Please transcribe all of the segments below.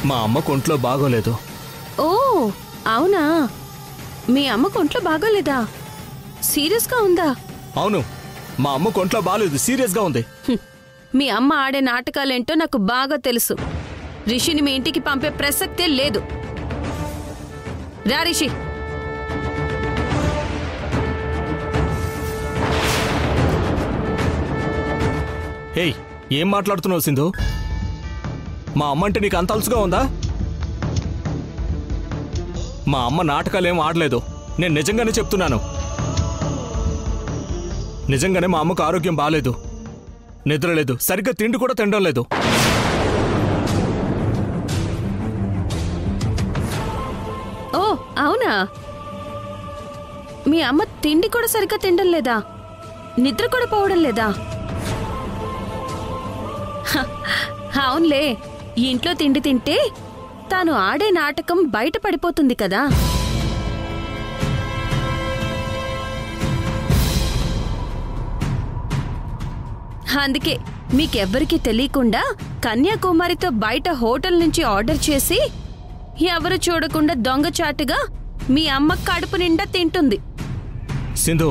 మా అమ్మకు ఒంట్లో బాగోలేదు. ఓ అవునా, మీ అమ్మకు ఒంట్లో బాగోలేదా? సీరియస్గా ఉందా? అవును, మా అమ్మకు ఒంట్లో బాగలేదు, సీరియస్గా ఉంది. మీ అమ్మ ఆడే నాటకాలేంటో నాకు బాగా తెలుసు. రిషిని మీ ఇంటికి పంపే ప్రసక్తే లేదు. రా రిషి. హేయ్, ఏం మాట్లాడుతున్నావు సింధు? మా అమ్మ అంటే నీకు అంత అలుసుగా ఉందా? మా అమ్మ నాటకాలేం ఆడలేదు, నేను నిజంగానే చెప్తున్నాను. నిజంగానే మా అమ్మకు ఆరోగ్యం బాగాలేదు, నిద్ర లేదు, సరిగ్గా తిండి కూడా తినడం లేదు. ఓ అవునా, మీ అమ్మ తిండి కూడా సరిగ్గా తినడం లేదా? నిద్ర కూడా పోవడం లేదా? అవునులే, ఇంట్లో తిండి తింటే తాను ఆడే నాటకం బయట పడిపోతుంది కదా. అందుకే మీకెవ్వరికీ తెలియకుండా కన్యాకుమారితో బయట హోటల్ నుంచి ఆర్డర్ చేసి ఎవరు చూడకుండా దొంగచాటుగా మీ అమ్మ కడుపు నిండా తింటుంది. సింధు,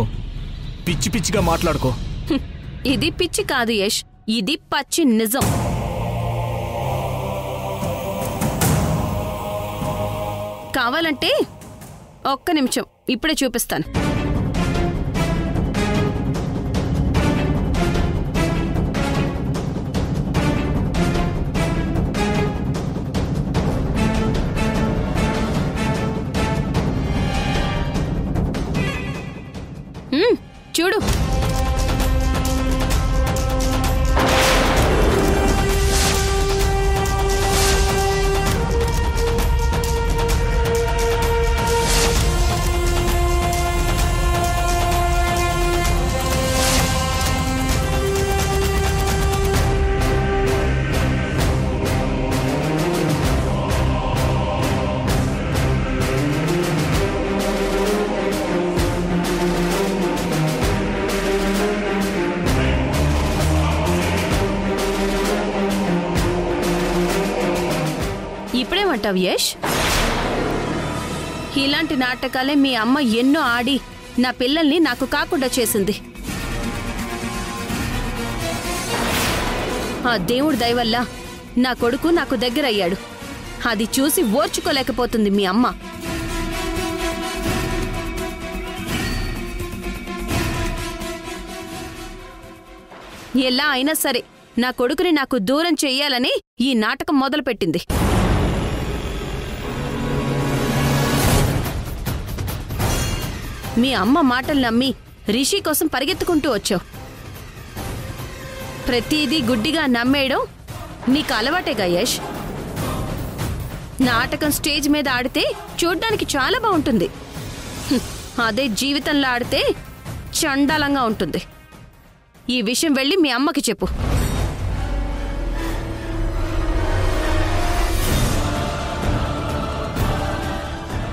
పిచ్చి పిచ్చిగా మాట్లాడుకో. ఇది పిచ్చి కాదు యష్, ఇది పచ్చి నిజం. కావాలంటే ఒక్క నిమిషం, ఇప్పుడే చూపిస్తాను. చూడు. ఇప్పుడేమంటావు యష్? ఇలాంటి నాటకాలే మీ అమ్మ ఎన్నో ఆడి నా పిల్లల్ని నాకు కాకుండా చేసింది. ఆ దేవుడి దయ వల్ల నా కొడుకు నాకు దగ్గరయ్యాడు. అది చూసి ఓర్చుకోలేకపోతుంది మీ అమ్మ. ఎలా అయినా సరే నా కొడుకుని నాకు దూరం చెయ్యాలని ఈ నాటకం మొదలుపెట్టింది. మీ అమ్మ మాటలు నమ్మి రిషి కోసం పరిగెత్తుకుంటూ వచ్చావు. ప్రతిదీ గుడ్డిగా నమ్మేయడం నీకు అలవాటేగా యష్. నాటకం స్టేజ్ మీద ఆడితే చూడ్డానికి చాలా బాగుంటుంది, అదే జీవితంలో ఆడితే చండాలంగా ఉంటుంది. ఈ విషయం వెళ్ళి మీ అమ్మకి చెప్పు.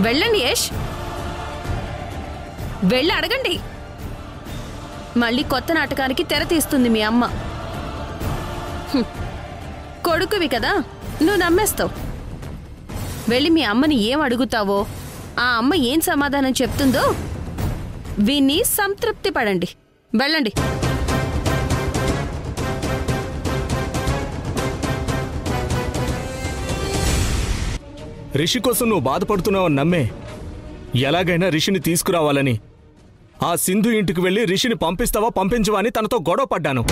వెళ్ళండి యష్, వెళ్ళి అడగండి. మళ్ళీ కొత్త నాటకానికి తెర తీస్తుంది మీ అమ్మ. కొడుకువి కదా, నువ్వు నమ్మేస్తావు. వెళ్ళి మీ అమ్మని ఏం అడుగుతావో, ఆ అమ్మ ఏం సమాధానం చెప్తుందో విని సంతృప్తి పడండి. వెళ్ళండి. రిషి కోసం నువ్వు బాధపడుతున్నావని నమ్మే ఎలాగైనా రిషిని తీసుకురావాలని ఆ సింధు ఇంటికి వెళ్ళి రిషిని పంపిస్తావా పంపించవా అని తనతో గొడవ పడ్డాను.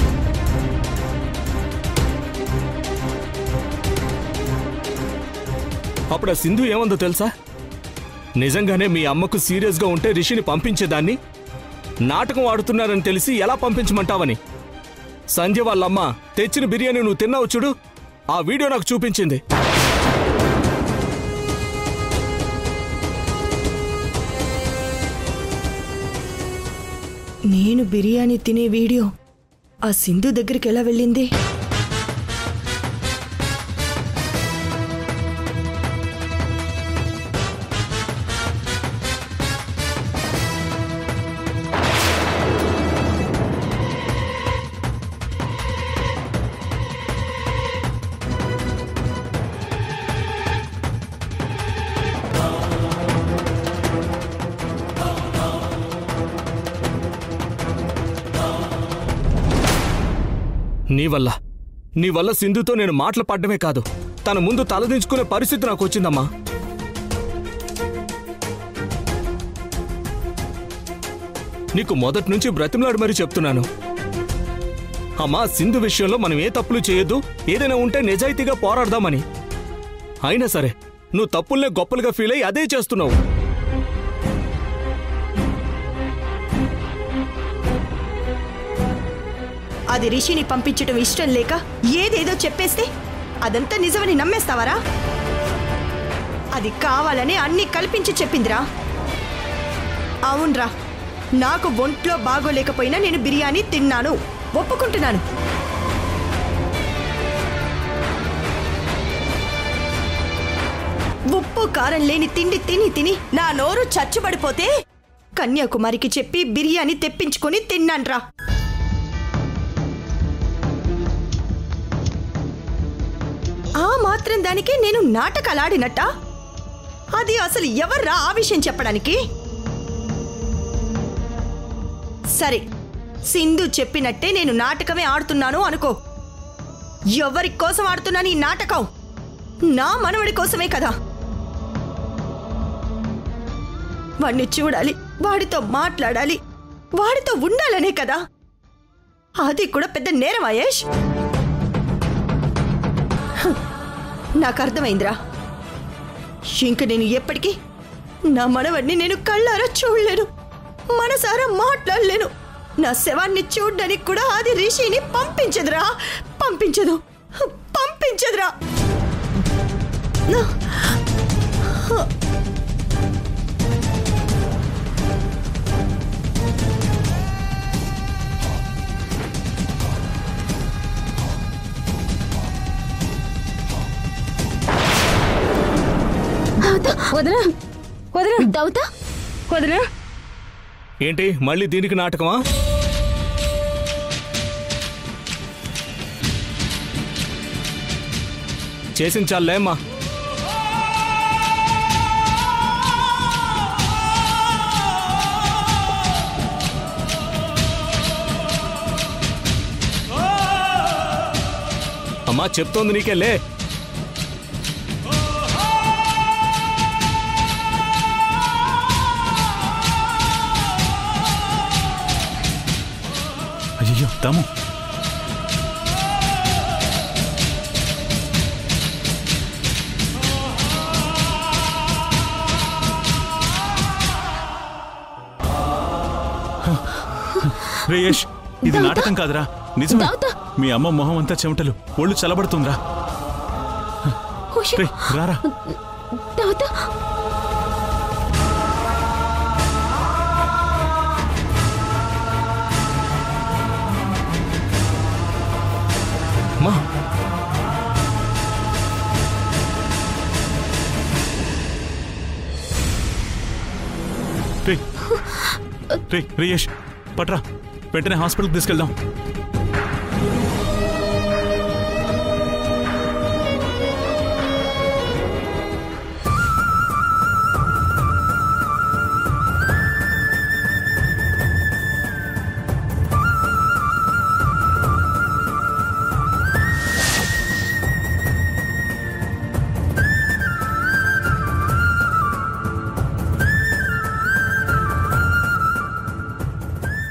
అప్పుడు ఆ సింధు ఏమందో తెలుసా? నిజంగానే మీ అమ్మకు సీరియస్గా ఉంటే రిషిని పంపించేదాన్ని, నాటకం ఆడుతున్నారని తెలిసి ఎలా పంపించమంటావని. సంధ్య వాళ్ళమ్మ తెచ్చిన బిర్యానీ నువ్వు తిన్నావు చూడు, ఆ వీడియో నాకు చూపించింది. నేను బిర్యానీ తినే వీడియో ఆ సింధు దగ్గరికి ఎలా వెళ్ళింది? నీ వల్ల సింధుతో నేను మాటలు పడ్డమే కాదు, తన ముందు తలదించుకునే పరిస్థితి నాకు వచ్చిందమ్మా. నీకు మొదటి నుంచి బ్రతిమలాడు మరీ చెప్తున్నాను. అమ్మా, సింధు విషయంలో మనం ఏ తప్పులు చేయొద్దు, ఏదైనా ఉంటే నిజాయితీగా పోరాడదామని. అయినా సరే నువ్వు తప్పుల్నే గొప్పలుగా ఫీల్ అయ్యి అదే చేస్తున్నావు. అది రిషిని పంపించడం ఇష్టం లేక ఏదేదో చెప్పేస్తే అదంతా నిజమని నమ్మేస్తావరా? అది కావాలని అన్నీ కల్పించి చెప్పిందిరా. అవునరా, నాకు ఒంట్లో బాగోలేకపోయినా నేను బిర్యానీ తిన్నాను, ఒప్పుకుంటున్నాను. ఉప్పు కారం లేని తిండి తిని తిని నా నోరు చచ్చుబడిపోతే కన్యాకుమారికి చెప్పి బిర్యానీ తెప్పించుకొని తిన్నాన్రా. ఆ మాత్రం దానికి నేను నాటకాలాడినట్ట? అది అసలు ఎవర్రా ఆ విషయం చెప్పడానికి? సరే, సింధు చెప్పినట్టే నేను నాటకమే ఆడుతున్నాను అనుకో. ఎవరి కోసం ఆడుతున్నాను ఈ నాటకం? నా మనవడి కోసమే కదా. వాడిని చూడాలి, వాడితో మాట్లాడాలి, వాడితో ఉండాలనే కదా. అది కూడా పెద్ద నేరం మహేష్. నాకు అర్థమైందిరా. ఇంక నేను ఎప్పటికీ నా మనవడిని నేను కళ్ళారా చూడలేను, మనసారా మాట్లాడలేను. నా శవాన్ని చూడ్డానికి కూడా అది రిషిని పంపించదురా, పంపించదురా. ఏంటి మళ్ళీ దీనికి నాటకమా? చేసించాలే అమ్మా. అమ్మా చెప్తోంది నీకే, లే. అయ్యో దాము, రేయేష్, ఇది నాటకం కాదురా, నిజమే. మీ అమ్మ మొహం అంతా చెమటలు, ఒళ్ళు చల్లబడుతుందిరా. రారా. రేయేష్ పట్రా, వెంటనే హాస్పిటల్కి తీసుకెళ్దాం.